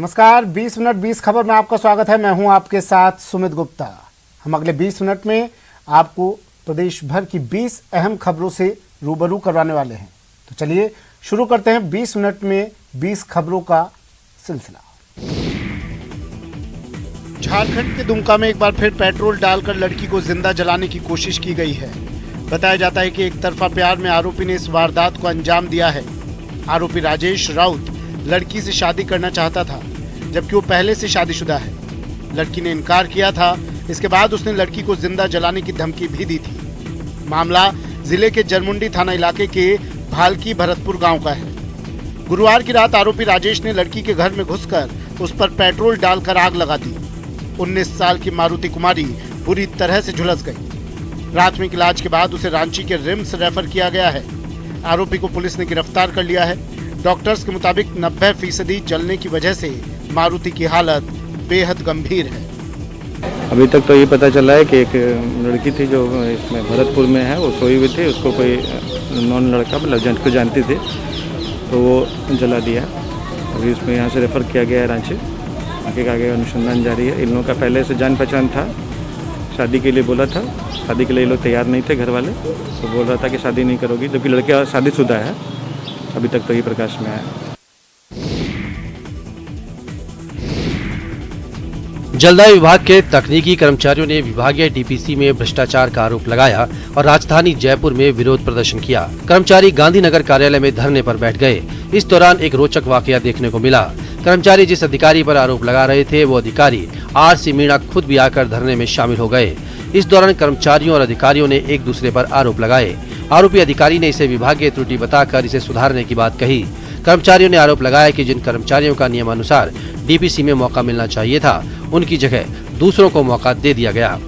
नमस्कार, 20 मिनट 20 खबर में आपका स्वागत है। मैं हूं आपके साथ सुमित गुप्ता। हम अगले 20 मिनट में आपको प्रदेश भर की 20 अहम खबरों से रूबरू करवाने वाले हैं। तो चलिए शुरू करते हैं 20 मिनट में 20 खबरों का सिलसिला। झारखंड के दुमका में एक बार फिर पेट्रोल डालकर लड़की को जिंदा जलाने की कोशिश की गई है। बताया जाता है कि एक तरफा प्यार में आरोपी ने इस वारदात को अंजाम दिया है। आरोपी राजेश राउत लड़की से शादी करना चाहता था, जबकि वो पहले से शादीशुदा है। लड़की ने इनकार किया था। इसके बाद उसने लड़की को जिंदा जलाने की धमकी भी दी थी। मामला जिले के जरमुंडी थाना इलाके के भालकी भरतपुर गांव का है। गुरुवार की रात आरोपी राजेश ने लड़की के घर में घुसकर उस पर पेट्रोल डालकर आग लगा दी। 19 साल की मारुति कुमारी बुरी तरह से झुलस गई। प्राथमिक इलाज के बाद उसे रांची के रिम्स रेफर किया गया है। आरोपी को पुलिस ने गिरफ्तार कर लिया है। डॉक्टर्स के मुताबिक 90% जलने की वजह से मारुति की हालत बेहद गंभीर है। अभी तक तो ये पता चला है कि एक लड़की थी जो इसमें भरतपुर में है, वो सोई हुई थी। उसको कोई नॉन लड़का मतलब जेंट को जानती थी, तो वो जला दिया। अभी उसमें यहाँ से रेफ़र किया गया है रांची। आगे अनुसंधान जारी है। इन लोगों का पहले से जान पहचान था। शादी के लिए बोला था। शादी के लिए लोग तैयार नहीं थे घर वाले, तो बोल रहा था कि शादी नहीं करोगी, जबकि लड़का शादीशुदा है। अभी तक तो ये प्रकाश में आया। जलदाय विभाग के तकनीकी कर्मचारियों ने विभागीय डीपीसी में भ्रष्टाचार का आरोप लगाया और राजधानी जयपुर में विरोध प्रदर्शन किया। कर्मचारी गांधीनगर कार्यालय में धरने पर बैठ गए। इस दौरान एक रोचक वाकया देखने को मिला। कर्मचारी जिस अधिकारी पर आरोप लगा रहे थे, वो अधिकारी आरसी मीणा खुद भी आकर धरने में शामिल हो गए। इस दौरान कर्मचारियों और अधिकारियों ने एक दूसरे पर आरोप लगाए। आरोपी अधिकारी ने इसे विभागीय त्रुटि बताकर इसे सुधारने की बात कही। कर्मचारियों ने आरोप लगाया कि जिन कर्मचारियों का नियमानुसार डीपीसी में मौका मिलना चाहिए था, उनकी जगह दूसरों को मौका दे दिया गया।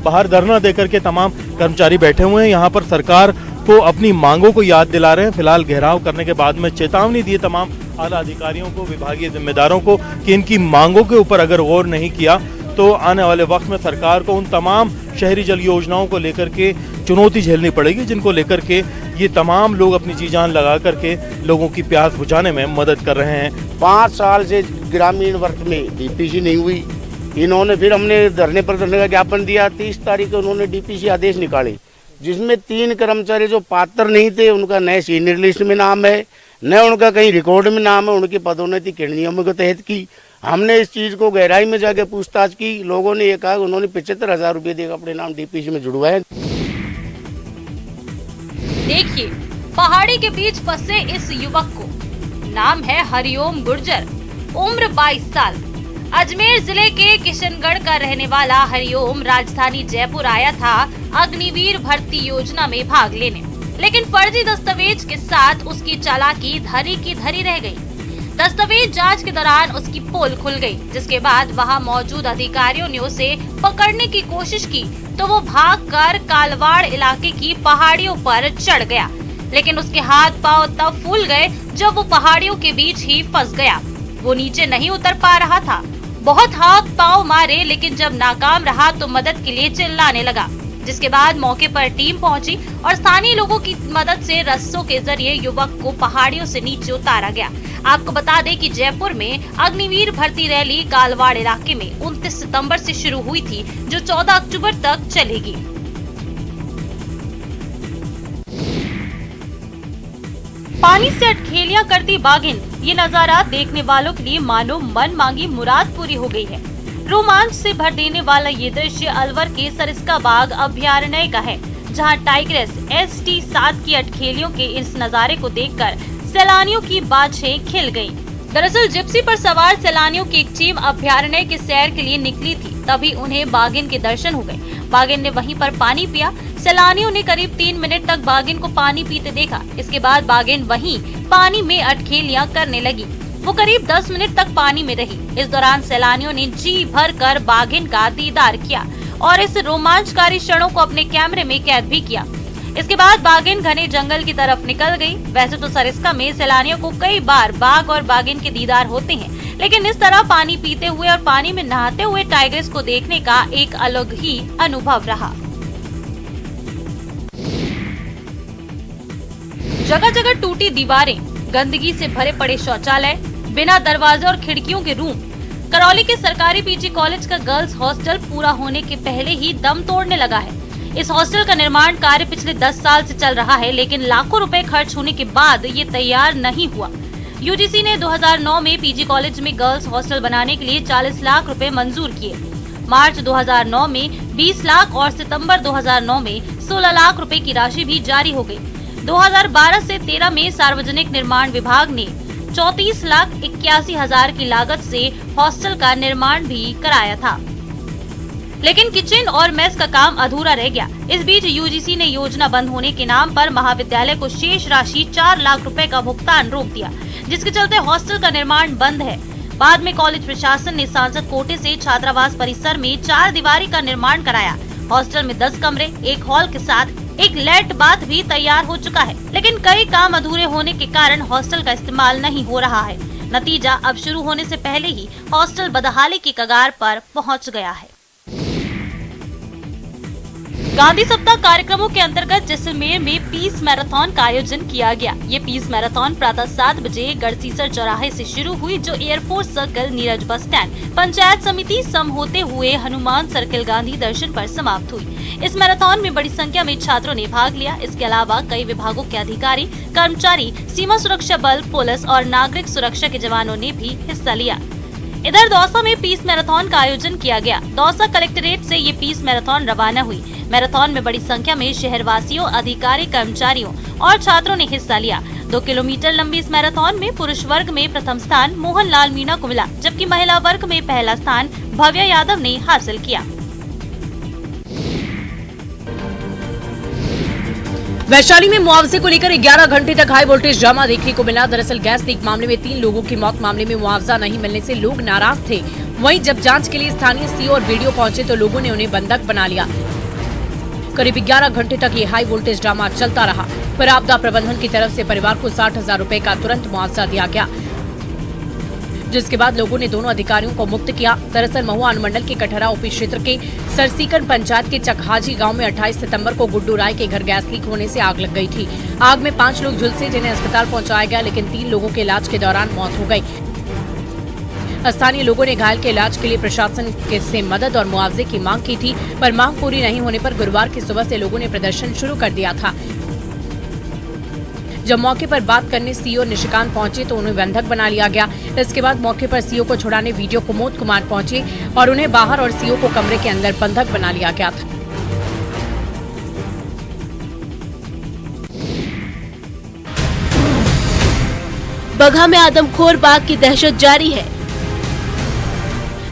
बाहर धरना देकर के तमाम कर्मचारी बैठे हुए हैं। यहाँ पर सरकार को अपनी मांगों को याद दिला रहे हैं। फिलहाल घेराव करने के बाद में चेतावनी दी तमाम आला अधिकारियों को, विभागीय जिम्मेदारों को कि इनकी मांगों के ऊपर अगर गौर नहीं किया तो आने वाले वक्त में सरकार को उन तमाम शहरी जल योजनाओं को लेकर के चुनौती झेलनी पड़ेगी, जिनको लेकर के ये तमाम लोग अपनी जी जान लगा करके लोगों की प्यास बुझाने में मदद कर रहे हैं। 5 साल से ग्रामीण वर्ग में डीपीसी नहीं हुई। इन्होंने फिर हमने धरने प्रदर्शन का ज्ञापन दिया। 30 तारीख को उन्होंने डीपीसी आदेश निकाले, जिसमें 3 कर्मचारी जो पात्र नहीं थे, उनका नए सीनियर लिस्ट में नाम है, न उनका कहीं रिकॉर्ड में नाम है। उनकी पदोन्नति किन नियमों के तहत की। हमने इस चीज को गहराई में जाके पूछताछ की। लोगों ने ये कहा कि उन्होंने 75,000 रुपये देकर अपने नाम डीपीसी में जुड़वाए। देखिए, पहाड़ी के बीच फंसे इस युवक को। नाम है हरिओम गुर्जर, उम्र 22 साल। अजमेर जिले के किशनगढ़ का रहने वाला हरिओम राजधानी जयपुर आया था अग्निवीर भर्ती योजना में भाग लेने, लेकिन फर्जी दस्तावेज के साथ उसकी चालाकी धरी की धरी रह गई। दस्तावेज जांच के दौरान उसकी पोल खुल गई, जिसके बाद वहां मौजूद अधिकारियों ने उसे पकड़ने की कोशिश की तो वो भागकर कालवाड़ इलाके की पहाड़ियों पर चढ़ गया। लेकिन उसके हाथ पांव तब फूल गए जब वो पहाड़ियों के बीच ही फंस गया। वो नीचे नहीं उतर पा रहा था। बहुत हाथ पांव मारे, लेकिन जब नाकाम रहा तो मदद के लिए चिल्लाने लगा, जिसके बाद मौके पर टीम पहुंची और स्थानीय लोगों की मदद से रस्सों के जरिए युवक को पहाड़ियों से नीचे उतारा गया। आपको बता दें कि जयपुर में अग्निवीर भर्ती रैली कालवाड़ इलाके में 29 सितंबर से शुरू हुई थी, जो 14 अक्टूबर तक चलेगी। पानी से अटखेलियां करती बाघिन, ये नजारा देखने वालों के लिए मानो मन मांगी मुराद पूरी हो गई है। रोमांच से भर देने वाला ये दृश्य अलवर के सरिस्का बाघ अभयारण्य का है, जहां टाइग्रेस ST7 की अटखेलियों के इस नजारे को देखकर सैलानियों की बाछें खिल गईं। दरअसल जिप्सी पर सवार सैलानियों की एक टीम अभयारण्य के सैर के लिए निकली थी, तभी उन्हें बाघिन के दर्शन हो गए। बाघिन ने वहीं पर पानी पिया। सैलानियों ने करीब 3 मिनट तक बाघिन को पानी पीते देखा। इसके बाद बाघिन वहीं पानी में अटखेलियां करने लगी। वो करीब 10 मिनट तक पानी में रही। इस दौरान सैलानियों ने जी भर कर बाघिन का दीदार किया और इस रोमांचकारी क्षणों को अपने कैमरे में कैद भी किया। इसके बाद बाघिन घने जंगल की तरफ निकल गई। वैसे तो सरिस्का में सैलानियों को कई बार बाघ और बाघिन के दीदार होते हैं, लेकिन इस तरह पानी पीते हुए और पानी में नहाते हुए टाइग्रेस को देखने का एक अलग ही अनुभव रहा। जगह जगह टूटी दीवारें, गंदगी से भरे पड़े शौचालय, बिना दरवाजे और खिड़कियों के रूम। करौली के सरकारी पीजी कॉलेज का गर्ल्स हॉस्टल पूरा होने के पहले ही दम तोड़ने लगा है। इस हॉस्टल का निर्माण कार्य पिछले 10 साल से चल रहा है, लेकिन लाखों रुपए खर्च होने के बाद ये तैयार नहीं हुआ। यूजीसी ने 2009 में पीजी कॉलेज में गर्ल्स हॉस्टल बनाने के लिए 40 लाख रुपए मंजूर किए। मार्च 2009 में 20 लाख और सितंबर 2009 में 16 लाख रुपए की राशि भी जारी हो गई। 2012 से 13 में सार्वजनिक निर्माण विभाग ने 34,81,000 की लागत से हॉस्टल का निर्माण भी कराया था, लेकिन किचन और मेस का काम अधूरा रह गया। इस बीच यूजीसी ने योजना बंद होने के नाम पर महाविद्यालय को शेष राशि 4 लाख रुपए का भुगतान रोक दिया, जिसके चलते हॉस्टल का निर्माण बंद है। बाद में कॉलेज प्रशासन ने सांसद कोटे से छात्रावास परिसर में 4 दीवारी का निर्माण कराया। हॉस्टल में 10 कमरे, एक हॉल के साथ एक लेट बाथ भी तैयार हो चुका है, लेकिन कई काम अधूरे होने के कारण हॉस्टल का इस्तेमाल नहीं हो रहा है। नतीजा अब शुरू होने से पहले ही हॉस्टल बदहाली की कगार पर पहुंच गया है। गांधी सप्ताह कार्यक्रमों के अंतर्गत जैसलमेर में पीस मैराथन का आयोजन किया गया। ये पीस मैराथन प्रातः 7 बजे गढ़सीसर चौराहे से शुरू हुई, जो air force circle, Neeraj bus stand, panchayat समिति सम होते हुए हनुमान सर्किल गांधी दर्शन पर समाप्त हुई। इस मैराथन में बड़ी संख्या में छात्रों ने भाग लिया। इसके अलावा कई विभागों के अधिकारी, कर्मचारी, सीमा सुरक्षा बल, पुलिस और नागरिक सुरक्षा के जवानों ने भी हिस्सा लिया। इधर दौसा में पीस मैराथन का आयोजन किया गया। दौसा कलेक्ट्रेट से ये पीस मैराथन रवाना हुई। मैराथन में बड़ी संख्या में शहरवासियों, अधिकारी, कर्मचारियों और छात्रों ने हिस्सा लिया। 2 किलोमीटर लंबी इस मैराथन में पुरुष वर्ग में प्रथम स्थान मोहन लाल मीणा को मिला, जबकि महिला वर्ग में पहला स्थान भव्या यादव ने हासिल किया। वैशाली में मुआवजे को लेकर 11 घंटे तक हाई वोल्टेज ड्रामा देखने को मिला। दरअसल गैस लीक मामले में 3 लोगों की मौत मामले में मुआवजा नहीं मिलने से लोग नाराज थे। वहीं जब जांच के लिए स्थानीय सीओ और बीडीओ पहुंचे तो लोगों ने उन्हें बंधक बना लिया। करीब 11 घंटे तक ये हाई वोल्टेज ड्रामा चलता रहा। पर आपदा प्रबंधन की तरफ से परिवार को 60,000 रुपए का तुरंत मुआवजा दिया गया, जिसके बाद लोगों ने दोनों अधिकारियों को मुक्त किया। दरअसल महुआ अनुमंडल के कठहरा ओपी क्षेत्र के सरसीकन पंचायत के चकहाजी गांव में 28 सितंबर को गुड्डू राय के घर गैस लीक होने से आग लग गई थी। आग में 5 लोग झुलसे, जिन्हें अस्पताल पहुंचाया गया, लेकिन 3 लोगों के इलाज के दौरान मौत हो गई। स्थानीय लोगों ने घायल के इलाज के लिए प्रशासन से मदद और मुआवजे की मांग की थी, पर मांग पूरी नहीं होने पर गुरुवार की सुबह से लोगों ने प्रदर्शन शुरू कर दिया था। जब मौके पर बात करने सीओ निशिकांत पहुंचे तो उन्हें बंधक बना लिया गया। इसके बाद मौके पर सीओ को छुड़ाने वीडियो कुमोद कुमार पहुंचे और उन्हें बाहर और सीओ को कमरे के अंदर बंधक बना लिया गया था। बगहा में आदमखोर बाघ की दहशत जारी है।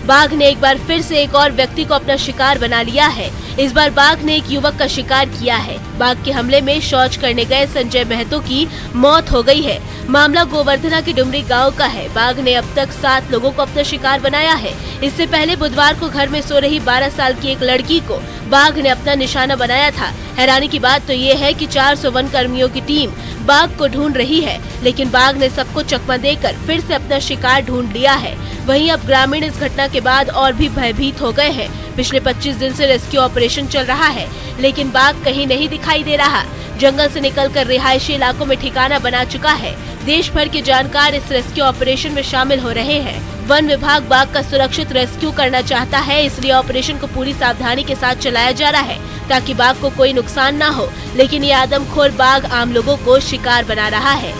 बाघ ने एक बार फिर से एक और व्यक्ति को अपना शिकार बना लिया है। इस बार बाघ ने एक युवक का शिकार किया है। बाघ के हमले में शौच करने गए संजय महतो की मौत हो गई है। मामला गोवर्धना के डुमरी गांव का है। बाघ ने अब तक 7 लोगों को अपना शिकार बनाया है। इससे पहले बुधवार को घर में सो रही 12 साल की एक लड़की को बाघ ने अपना निशाना बनाया था। हैरानी की बात तो ये है कि 400 वन कर्मियों की टीम बाघ को ढूंढ रही है, लेकिन बाघ ने सबको चकमा देकर फिर से अपना शिकार ढूंढ लिया है। वहीं अब ग्रामीण इस घटना के बाद और भी भयभीत हो गए हैं। पिछले 25 दिन से रेस्क्यू ऑपरेशन चल रहा है, लेकिन बाघ कहीं नहीं दिखाई दे रहा। जंगल से निकलकर रिहायशी इलाकों में ठिकाना बना चुका है। देश भर के जानकार इस रेस्क्यू ऑपरेशन में शामिल हो रहे हैं। वन विभाग बाघ का सुरक्षित रेस्क्यू करना चाहता है, इसलिए ऑपरेशन को पूरी सावधानी के साथ चलाया जा रहा है ताकि बाघ को कोई नुकसान न हो। लेकिन ये आदमखोर बाघ आम लोगों को शिकार बना रहा है।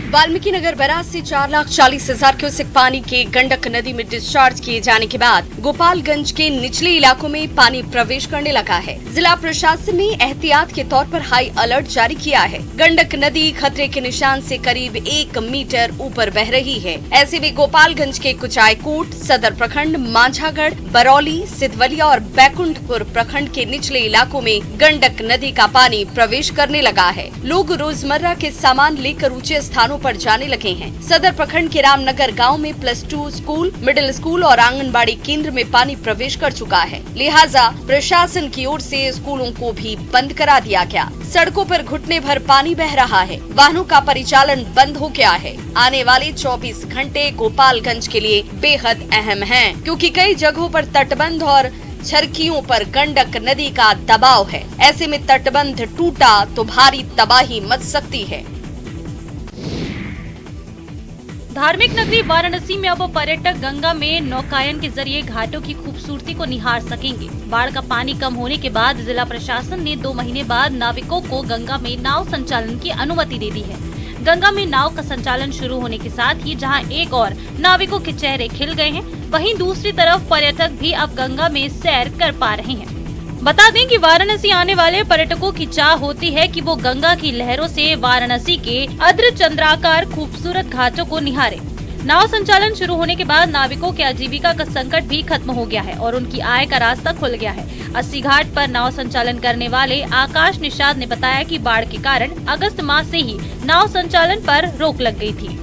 वाल्मीकि नगर बैराज से 4,40,000 क्यूसेक पानी के गंडक नदी में डिस्चार्ज किए जाने के बाद गोपालगंज के निचले इलाकों में पानी प्रवेश करने लगा है। जिला प्रशासन ने एहतियात के तौर पर हाई अलर्ट जारी किया है। गंडक नदी खतरे के निशान से करीब 1 मीटर ऊपर बह रही है। ऐसे में गोपालगंज के कुचायकोट, सदर प्रखंड, मांझागढ़, बरौली, सिद्धवलिया और बैकुंठपुर प्रखंड के निचले इलाकों में गंडक नदी का पानी प्रवेश करने लगा है। लोग रोजमर्रा के सामान लेकर ऊंचे स्थानों पर जाने लगे हैं। सदर प्रखंड के रामनगर गांव में +2 स्कूल, मिडिल स्कूल और आंगनबाड़ी केंद्र में पानी प्रवेश कर चुका है। लिहाजा प्रशासन की ओर से स्कूलों को भी बंद करा दिया गया। सड़कों पर घुटने भर पानी बह रहा है। वाहनों का परिचालन बंद हो गया है। आने वाले 24 घंटे गोपालगंज के लिए बेहद अहम हैं, क्योंकि कई जगहों पर तटबंध और झरकियों पर गंडक नदी का दबाव है। ऐसे में तटबंध टूटा तो भारी तबाही मच सकती है। धार्मिक नगरी वाराणसी में अब पर्यटक गंगा में नौकायन के जरिए घाटों की खूबसूरती को निहार सकेंगे। बाढ़ का पानी कम होने के बाद जिला प्रशासन ने 2 महीने बाद नाविकों को गंगा में नाव संचालन की अनुमति दे दी है। गंगा में नाव का संचालन शुरू होने के साथ ही जहां एक और नाविकों के चेहरे खिल गए हैं, वहीं दूसरी तरफ पर्यटक भी अब गंगा में सैर कर पा रहे हैं। बता दें कि वाराणसी आने वाले पर्यटकों की चाह होती है कि वो गंगा की लहरों से वाराणसी के अर्धचंद्राकार खूबसूरत घाटों को निहारे। नाव संचालन शुरू होने के बाद नाविकों के आजीविका का संकट भी खत्म हो गया है और उनकी आय का रास्ता खुल गया है। 80 घाट पर नाव संचालन करने वाले आकाश निषाद ने बताया कि बाढ़ के कारण अगस्त माह से ही नाव संचालन पर रोक लग गई थी।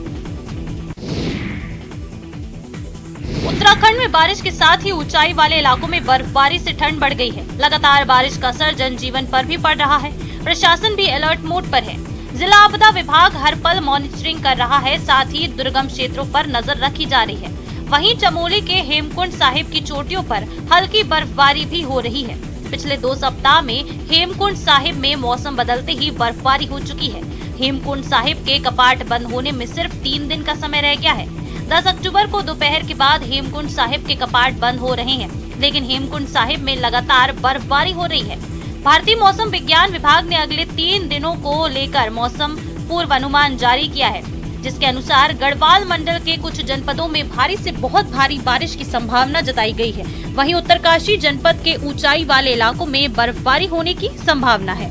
उत्तराखंड में बारिश के साथ ही ऊंचाई वाले इलाकों में बर्फबारी से ठंड बढ़ गई है। लगातार बारिश का असर जनजीवन पर भी पड़ रहा है। प्रशासन भी अलर्ट मोड पर है। जिला आपदा विभाग हर पल मॉनिटरिंग कर रहा है, साथ ही दुर्गम क्षेत्रों पर नजर रखी जा रही है। वहीं चमोली के हेमकुंड साहिब की चोटियों पर हल्की बर्फबारी भी हो रही है। पिछले 2 सप्ताह में हेमकुंड साहिब में मौसम बदलते ही बर्फबारी हो चुकी है। हेमकुंड साहिब के कपाट बंद होने में सिर्फ 3 दिन का समय रह गया है। 10 अक्टूबर को दोपहर के बाद हेमकुंड साहिब के कपाट बंद हो रहे हैं, लेकिन हेमकुंड साहिब में लगातार बर्फबारी हो रही है। भारतीय मौसम विज्ञान विभाग ने अगले 3 दिनों को लेकर मौसम पूर्वानुमान जारी किया है, जिसके अनुसार गढ़वाल मंडल के कुछ जनपदों में भारी से बहुत भारी बारिश की संभावना जताई गई है। वहीं उत्तरकाशी जनपद के ऊंचाई वाले इलाकों में बर्फबारी होने की संभावना है।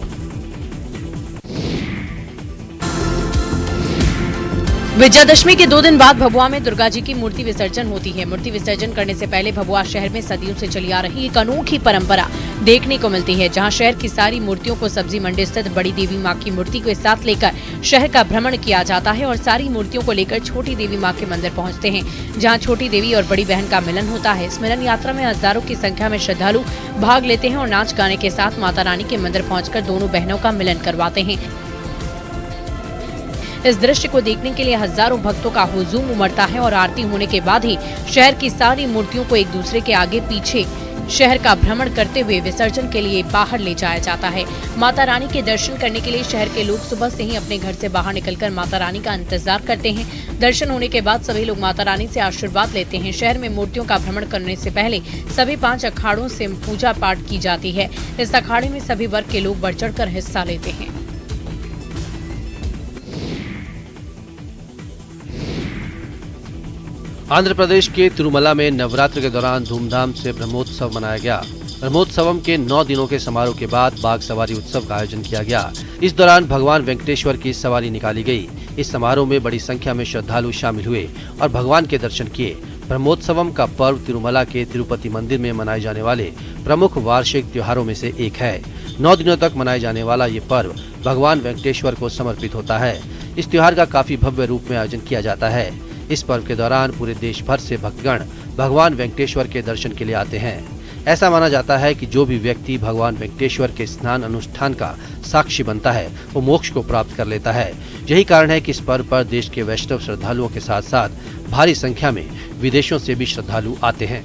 विजयादशमी के 2 दिन बाद भभुआ में दुर्गा जी की मूर्ति विसर्जन होती है। मूर्ति विसर्जन करने से पहले भभुआ शहर में सदियों से चली आ रही एक अनोखी परंपरा देखने को मिलती है, जहां शहर की सारी मूर्तियों को सब्जी मंडी स्थित बड़ी देवी मां की मूर्ति के साथ लेकर शहर का भ्रमण किया जाता है और सारी मूर्तियों को लेकर छोटी देवी मां के मंदिर पहुंचते हैं, जहां छोटी देवी और बड़ी बहन का मिलन होता है। इस मिलन यात्रा में हजारों की संख्या में श्रद्धालु भाग लेते हैं और नाच गाने के साथ माता रानी के मंदिर पहुंचकर दोनों बहनों का मिलन करवाते हैं। इस दृश्य को देखने के लिए हजारों भक्तों का हुजूम उमड़ता है और आरती होने के बाद ही शहर की सारी मूर्तियों को एक दूसरे के आगे पीछे शहर का भ्रमण करते हुए विसर्जन के लिए बाहर ले जाया जाता है। माता रानी के दर्शन करने के लिए शहर के लोग सुबह से ही अपने घर से बाहर निकलकर माता रानी का इंतजार करते हैं। दर्शन होने के बाद सभी लोग माता रानी से आशीर्वाद लेते हैं। शहर में मूर्तियों का भ्रमण करने से पहले सभी 5 अखाड़ों से पूजा पाठ की जाती है। इस अखाड़े में सभी वर्ग के लोग बढ़ चढ़ कर हिस्सा लेते हैं। आंध्र प्रदेश के तिरुमला में नवरात्र के दौरान धूमधाम से ब्रह्मोत्सव मनाया गया। ब्रह्मोत्सवम के 9 दिनों के समारोह के बाद बाघ सवारी उत्सव का आयोजन किया गया। इस दौरान भगवान वेंकटेश्वर की सवारी निकाली गई। इस समारोह में बड़ी संख्या में श्रद्धालु शामिल हुए और भगवान के दर्शन किए। ब्रह्मोत्सवम का पर्व तिरुमला के तिरुपति मंदिर में मनाए जाने वाले प्रमुख वार्षिक त्योहारों में से एक है। 9 दिनों तक मनाए जाने वाला ये पर्व भगवान वेंकटेश्वर को समर्पित होता है। इस त्योहार का काफी भव्य रूप में आयोजन किया जाता है। इस पर्व के दौरान पूरे देश भर से भक्तगण भगवान वेंकटेश्वर के दर्शन के लिए आते हैं। ऐसा माना जाता है कि जो भी व्यक्ति भगवान वेंकटेश्वर के स्नान अनुष्ठान का साक्षी बनता है वो मोक्ष को प्राप्त कर लेता है। यही कारण है कि इस पर्व पर देश के वैष्णव श्रद्धालुओं के साथ साथ भारी संख्या में विदेशों से भी श्रद्धालु आते हैं।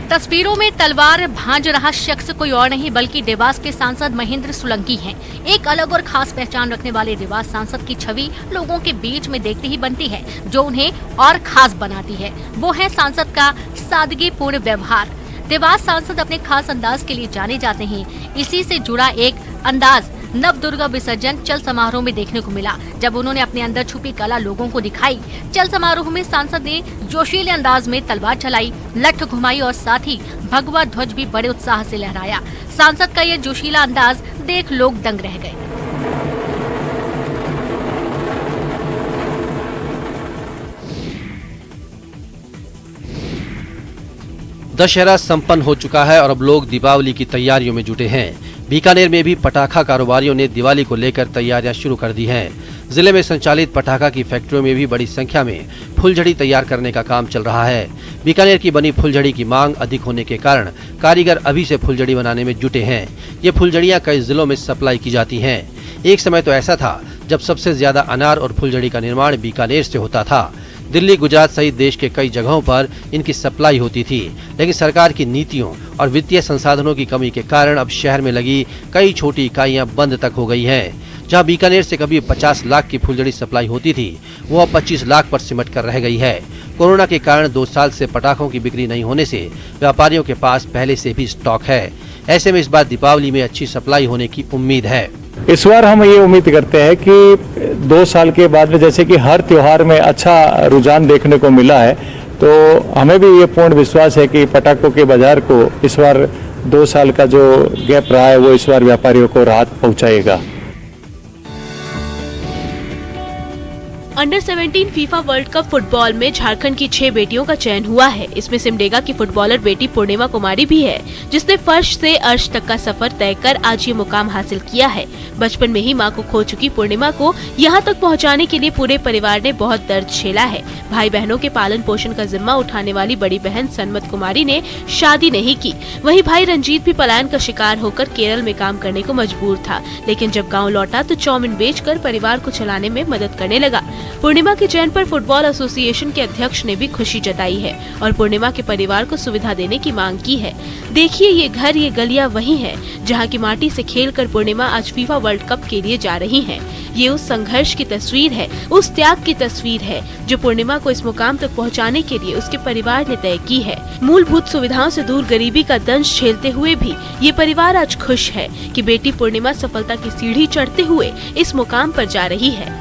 तस्वीरों में तलवार भांज रहा शख्स कोई और नहीं बल्कि देवास के सांसद महेंद्र सोलंकी हैं। एक अलग और खास पहचान रखने वाले देवास सांसद की छवि लोगों के बीच में देखते ही बनती है। जो उन्हें और खास बनाती है वो है सांसद का सादगीपूर्ण व्यवहार। देवास सांसद अपने खास अंदाज के लिए जाने जाते हैं। इसी से जुड़ा एक अंदाज नव दुर्गा विसर्जन चल समारोह में देखने को मिला, जब उन्होंने अपने अंदर छुपी कला लोगों को दिखाई। चल समारोह में सांसद ने जोशीले अंदाज में तलवार चलाई, लठ घुमाई और साथ ही भगवा ध्वज भी बड़े उत्साह से लहराया। सांसद का यह जोशीला अंदाज देख लोग दंग रह गए। दशहरा संपन्न हो चुका है और अब लोग दीपावली की तैयारियों में जुटे हैं। बीकानेर में भी पटाखा कारोबारियों ने दिवाली को लेकर तैयारियां शुरू कर दी हैं। जिले में संचालित पटाखा की फैक्ट्रियों में भी बड़ी संख्या में फुलझड़ी तैयार करने का काम चल रहा है। बीकानेर की बनी फुलझड़ी की मांग अधिक होने के कारण कारीगर अभी से फुलझड़ी बनाने में जुटे हैं। ये फुलझड़ियां कई जिलों में सप्लाई की जाती हैं। एक समय तो ऐसा था जब सबसे ज्यादा अनार और फुलझड़ी का निर्माण बीकानेर से होता था। दिल्ली, गुजरात सहित देश के कई जगहों पर इनकी सप्लाई होती थी, लेकिन सरकार की नीतियों और वित्तीय संसाधनों की कमी के कारण अब शहर में लगी कई छोटी इकाइयां बंद तक हो गई हैं। जहां बीकानेर से कभी 50 लाख की फुलझड़ी सप्लाई होती थी, वो अब 25 लाख पर सिमट कर रह गई है। कोरोना के कारण 2 साल से पटाखों की बिक्री नहीं होने से व्यापारियों के पास पहले से भी स्टॉक है। ऐसे में इस बार दीपावली में अच्छी सप्लाई होने की उम्मीद है। इस बार हम ये उम्मीद करते हैं कि 2 साल के बाद में जैसे कि हर त्योहार में अच्छा रुझान देखने को मिला है, तो हमें भी ये पूर्ण विश्वास है कि पटाखों के बाजार को इस बार 2 साल का जो गैप रहा है वो इस बार व्यापारियों को राहत पहुंचाएगा। Under 17 FIFA world cup football में झारखंड की 6 बेटियों का चयन हुआ है। इसमें सिमडेगा की फुटबॉलर बेटी पूर्णिमा कुमारी भी है, जिसने फर्श से अर्श तक का सफर तय कर आज ये मुकाम हासिल किया है। बचपन में ही मां को खो चुकी पूर्णिमा को यहां तक पहुंचाने के लिए पूरे परिवार ने बहुत दर्द झेला है। भाई बहनों के पालन पोषण का जिम्मा उठाने वाली बड़ी बहन सनमत कुमारी ने शादी नहीं की। वहीं भाई रंजीत भी पलायन का शिकार होकर केरल में काम करने को मजबूर था, लेकिन जब गाँव लौटा तो चाउमीन बेचकर परिवार को चलाने में मदद करने लगा। पूर्णिमा के चयन पर फुटबॉल एसोसिएशन के अध्यक्ष ने भी खुशी जताई है और पूर्णिमा के परिवार को सुविधा देने की मांग की है। देखिए, ये घर, ये गलियां वही हैं जहां की माटी से खेलकर पूर्णिमा आज फीफा वर्ल्ड कप के लिए जा रही हैं। ये उस संघर्ष की तस्वीर है, उस त्याग की तस्वीर है जो पूर्णिमा को इस मुकाम तक पहुंचाने के लिए उसके परिवार ने तय की है। मूलभूत सुविधाओं से दूर गरीबी का दंश झेलते हुए भी ये परिवार आज खुश है कि बेटी पूर्णिमा सफलता की सीढ़ी चढ़ते हुए इस मुकाम पर जा रही है।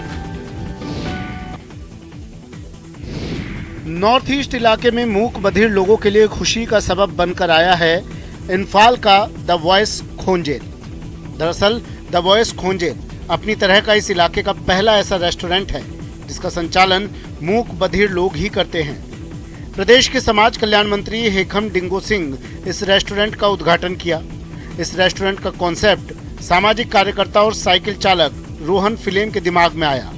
नॉर्थ ईस्ट इलाके में मूक बधिर लोगों के लिए खुशी का सबब बनकर आया है इम्फाल का द वॉइस खोंजेल। दरअसल द वॉइस खोंजेल अपनी तरह का इस इलाके का पहला ऐसा रेस्टोरेंट है जिसका संचालन मूक बधिर लोग ही करते हैं। प्रदेश के समाज कल्याण मंत्री हेखम डिंगो सिंह इस रेस्टोरेंट का उद्घाटन किया। इस रेस्टोरेंट का कॉन्सेप्ट सामाजिक कार्यकर्ता और साइकिल चालक रोहन फिलेम के दिमाग में आया।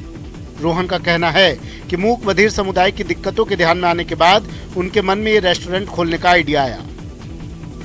रोहन का कहना है कि मूक बधिर समुदाय की दिक्कतों के ध्यान में आने के बाद उनके मन में ये रेस्टोरेंट खोलने का आइडिया आया।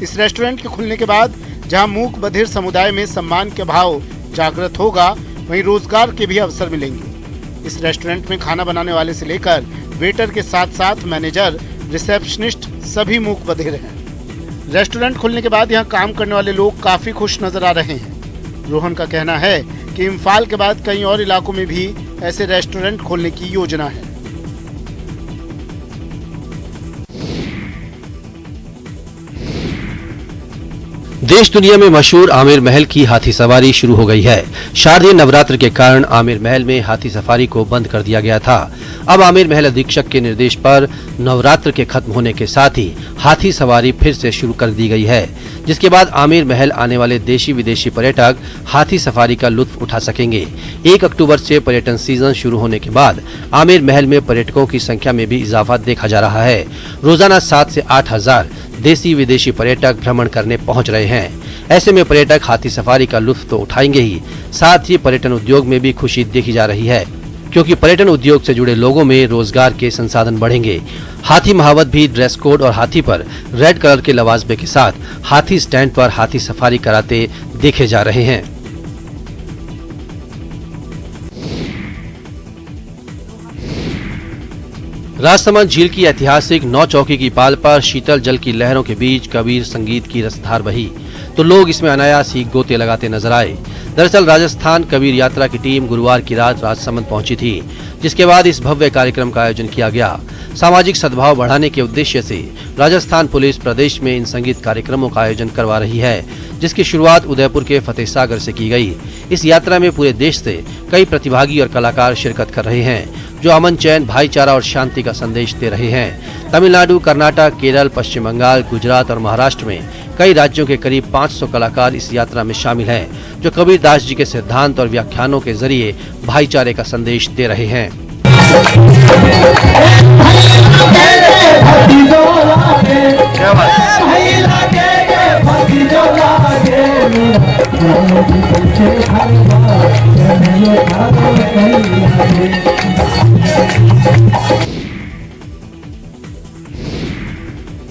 इस रेस्टोरेंट के खुलने के बाद जहां मूक बधिर समुदाय में सम्मान के भाव जागृत होगा, वहीं रोजगार के भी अवसर मिलेंगे। इस रेस्टोरेंट में खाना बनाने वाले से लेकर वेटर के साथ साथ मैनेजर, रिसेप्शनिस्ट सभी मूक बधिर हैं। रेस्टोरेंट खुलने के बाद यहाँ काम करने वाले लोग काफी खुश नजर आ रहे हैं। रोहन का कहना है कि इम्फाल के बाद कई और इलाकों में भी ऐसे रेस्टोरेंट खोलने की योजना है। देश दुनिया में मशहूर आमिर महल की हाथी सवारी शुरू हो गई है। शारदीय नवरात्र के कारण आमिर महल में हाथी सफारी को बंद कर दिया गया था। अब आमिर महल अधीक्षक के निर्देश पर नवरात्र के खत्म होने के साथ ही हाथी सवारी फिर से शुरू कर दी गई है, जिसके बाद आमिर महल आने वाले देशी विदेशी पर्यटक हाथी सफारी का लुत्फ उठा सकेंगे। 1 अक्टूबर से पर्यटन सीजन शुरू होने के बाद आमिर महल में पर्यटकों की संख्या में भी इजाफा देखा जा रहा है। रोजाना 7 से 8 हजार देशी विदेशी पर्यटक भ्रमण करने पहुंच रहे हैं। ऐसे में पर्यटक हाथी सफारी का लुत्फ तो उठाएंगे ही, साथ ही पर्यटन उद्योग में भी खुशी देखी जा रही है, क्योंकि पर्यटन उद्योग से जुड़े लोगों में रोजगार के संसाधन बढ़ेंगे। हाथी महावत भी ड्रेस कोड और हाथी पर रेड कलर के लवाजमे के साथ हाथी स्टैंड पर हाथी सफारी कराते देखे जा रहे हैं। राजसमंद झील की ऐतिहासिक 9 चौकी की पाल पर शीतल जल की लहरों के बीच कबीर संगीत की रसधार बही तो लोग इसमें अनायास ही गोते लगाते नजर आए। दरअसल राजस्थान कबीर यात्रा की टीम गुरुवार की रात राजसमंद पहुंची थी, जिसके बाद इस भव्य कार्यक्रम का आयोजन किया गया। सामाजिक सद्भाव बढ़ाने के उद्देश्य से राजस्थान पुलिस प्रदेश में इन संगीत कार्यक्रमों का आयोजन करवा रही है, जिसकी शुरुआत उदयपुर के फतेह सागर से की गई। इस यात्रा में पूरे देश से कई प्रतिभागी और कलाकार शिरकत कर रहे हैं, जो अमन, चैन, भाईचारा और शांति का संदेश दे रहे हैं। तमिलनाडु, कर्नाटक, केरल, पश्चिम बंगाल, गुजरात और महाराष्ट्र में कई राज्यों के करीब 500 कलाकार इस यात्रा में शामिल हैं, जो कबीरदास जी के सिद्धांत और व्याख्यानों के जरिए भाईचारे का संदेश दे रहे हैं।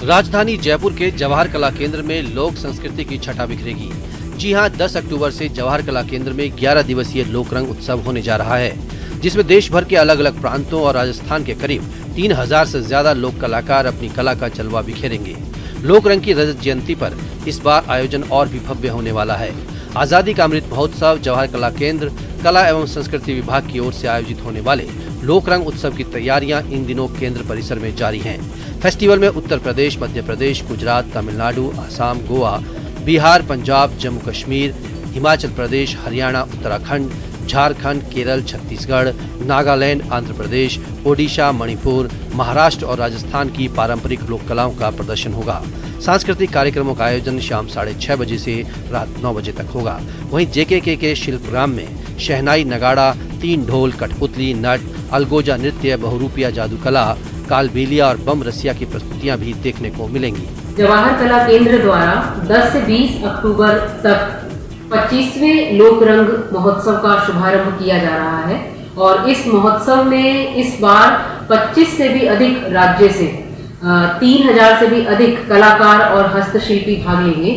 राजधानी जयपुर के जवाहर कला केंद्र में लोक संस्कृति की छटा बिखरेगी। जी हां, 10 अक्टूबर से जवाहर कला केंद्र में 11 दिवसीय लोक रंग उत्सव होने जा रहा है, जिसमें देश भर के अलग अलग प्रांतों और राजस्थान के करीब 3000 से ज्यादा लोक कलाकार अपनी कला का जलवा बिखेरेंगे। लोक रंग की रजत जयंती पर इस बार आयोजन और भी भव्य होने वाला है। आजादी का अमृत महोत्सव जवाहर कला केंद्र कला एवं संस्कृति विभाग की ओर से आयोजित होने वाले लोक रंग उत्सव की तैयारियां इन दिनों केंद्र परिसर में जारी हैं। फेस्टिवल में उत्तर प्रदेश, मध्य प्रदेश, गुजरात, तमिलनाडु, असम, गोवा, बिहार, पंजाब, जम्मू कश्मीर, हिमाचल प्रदेश, हरियाणा, उत्तराखंड, झारखंड, केरल, छत्तीसगढ़, नागालैंड, आंध्र प्रदेश, ओडिशा, मणिपुर, महाराष्ट्र और राजस्थान की पारंपरिक लोक कलाओं का प्रदर्शन होगा। सांस्कृतिक कार्यक्रमों का आयोजन शाम 6:30 बजे से रात 9 बजे तक होगा। वहीं जेकेके के शिल्पग्राम में शहनाई, नगाड़ा, 3 ढोल, कठपुतली, नट, अलगोजा नृत्य, बहुरूपिया जादू कला, कालबेलिया और बम रसिया की प्रस्तुतियां भी देखने को मिलेंगी। जवाहर कला केंद्र द्वारा 10 से 20 अक्टूबर तक 25वें लोक रंग महोत्सव का शुभारंभ किया जा रहा है और इस महोत्सव में इस बार 25 से भी अधिक राज्य से 3000 से भी अधिक कलाकार और हस्तशिल्पी भाग लेंगे।